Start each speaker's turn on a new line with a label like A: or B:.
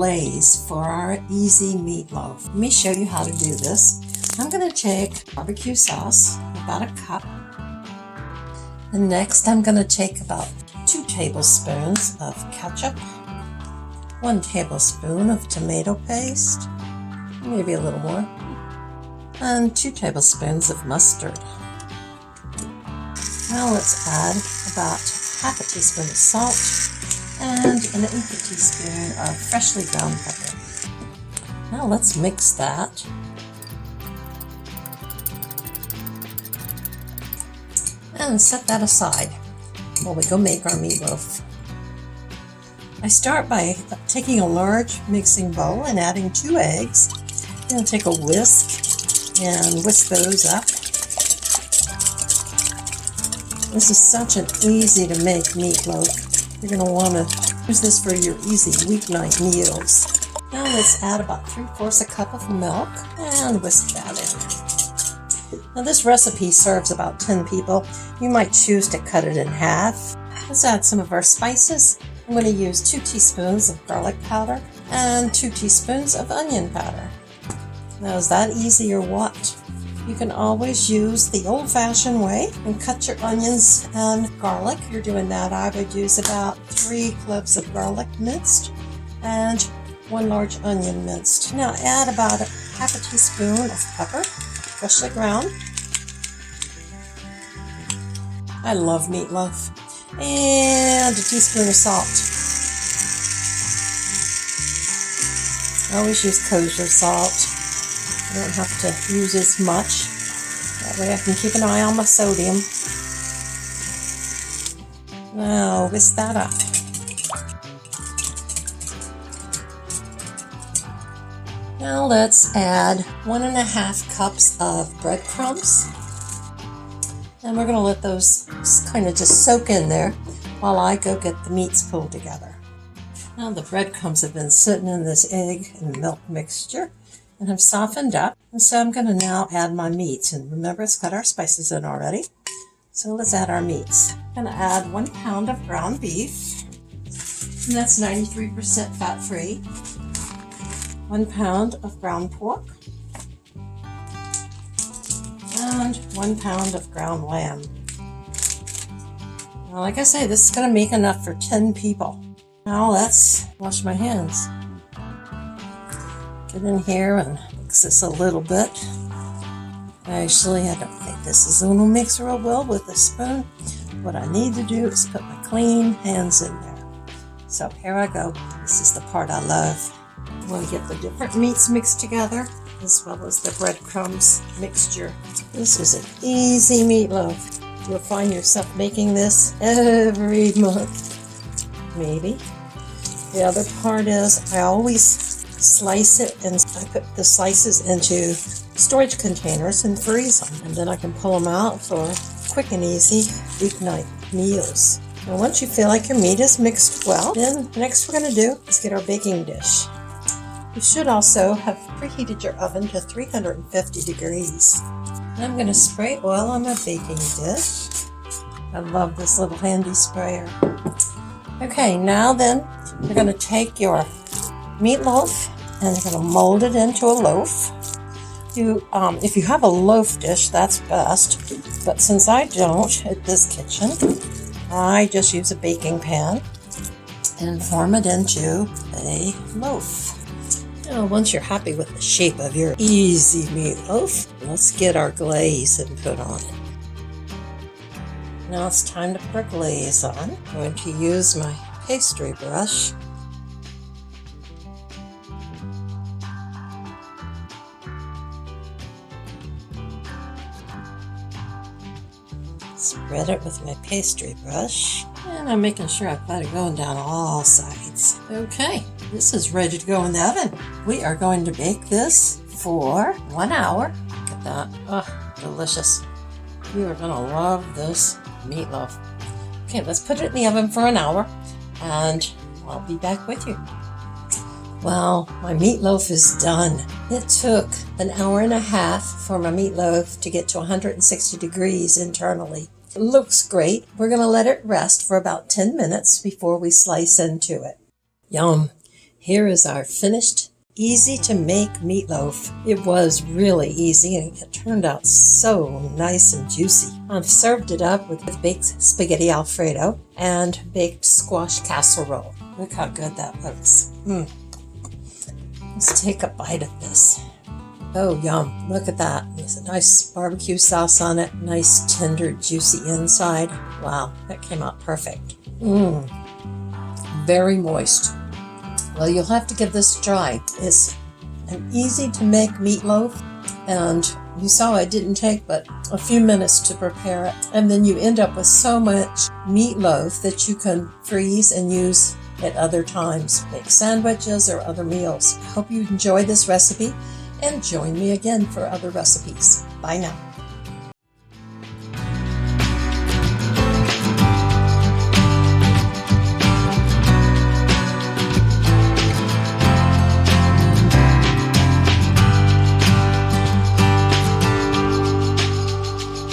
A: glaze for our easy meatloaf. Let me show you how to do this. I'm going to take barbecue sauce, about a cup. And next I'm going to take about 2 tablespoons of ketchup, 1 tablespoon of tomato paste, maybe a little more, and 2 tablespoons of mustard. Now let's add about half a teaspoon of salt and 1/8 teaspoon of freshly ground pepper. Now let's mix that. And set that aside while we go make our meatloaf. I start by taking a large mixing bowl and adding 2 eggs. I'm going to take a whisk and whisk those up. This is such an easy to make meatloaf. You're going to want to use this for your easy weeknight meals. Now let's add about 3/4 cup of milk and whisk that in. Now this recipe serves about 10 people. You might choose to cut it in half. Let's add some of our spices. I'm going to use 2 teaspoons of garlic powder and 2 teaspoons of onion powder. Now is that easy or what? You can always use the old-fashioned way and cut your onions and garlic. If you're doing that, I would use about 3 cloves of garlic minced and 1 large onion minced. Now add about half a teaspoon of pepper, freshly ground. I love meatloaf. And a teaspoon of salt. I always use kosher salt. I don't have to use as much. That way I can keep an eye on my sodium. Now whisk that up. Now let's add 1.5 cups of breadcrumbs. And we're going to let those kind of just soak in there while I go get the meats pulled together. Now the breadcrumbs have been sitting in this egg and milk mixture and have softened up. And so I'm going to now add my meats. And remember, it's got our spices in already. So let's add our meats. I'm going to add 1 pound of ground beef. And that's 93% fat-free. 1 pound of ground pork. And 1 pound of ground lamb. Now, like I say, this is going to make enough for 10 people. Now let's wash my hands. Get in here and mix this a little bit. Actually, I don't think this is going to mix real well with a spoon. What I need to do is put my clean hands in there. So here I go. This is the part I love. I'm going to get the different meats mixed together, as well as the breadcrumbs mixture. This is an easy meatloaf. You'll find yourself making this every month, maybe. The other part is I always slice it, and I put the slices into storage containers and freeze them. And then I can pull them out for quick and easy weeknight meals. Now once you feel like your meat is mixed well, then the next we're going to do is get our baking dish. You should also have preheated your oven to 350 degrees. I'm going to spray oil on my baking dish. I love this little handy sprayer. Okay, now then, you're going to take your meatloaf and you're going to mold it into a loaf. If you have a loaf dish, that's best. But since I don't at this kitchen, I just use a baking pan and form it into a loaf. Now, once you're happy with the shape of your easy meatloaf, let's get our glaze and put on it. Now it's time to put our glaze on. I'm going to use my pastry brush. Spread it with my pastry brush. And I'm making sure I've got it going down all sides. Okay, this is ready to go in the oven. We are going to bake this for 1 hour. Look at that. Oh, delicious. You are going to love this meatloaf. Okay, let's put it in the oven for 1 hour and I'll be back with you. Well, my meatloaf is done. It took 1.5 hours for my meatloaf to get to 160 degrees internally. It looks great. We're going to let it rest for about 10 minutes before we slice into it. Yum. Here is our finished, easy to make meatloaf. It was really easy and it turned out so nice and juicy. I've served it up with baked spaghetti Alfredo and baked squash casserole. Look how good that looks. Let's take a bite of this. Oh, yum. Look at that. There's a nice barbecue sauce on it. Nice, tender, juicy inside. Wow, that came out perfect. Very moist. Well, you'll have to give this a try. It's an easy to make meatloaf, and you saw it didn't take but a few minutes to prepare it. And then you end up with so much meatloaf that you can freeze and use at other times. Make sandwiches or other meals. I hope you enjoy this recipe and join me again for other recipes. Bye now.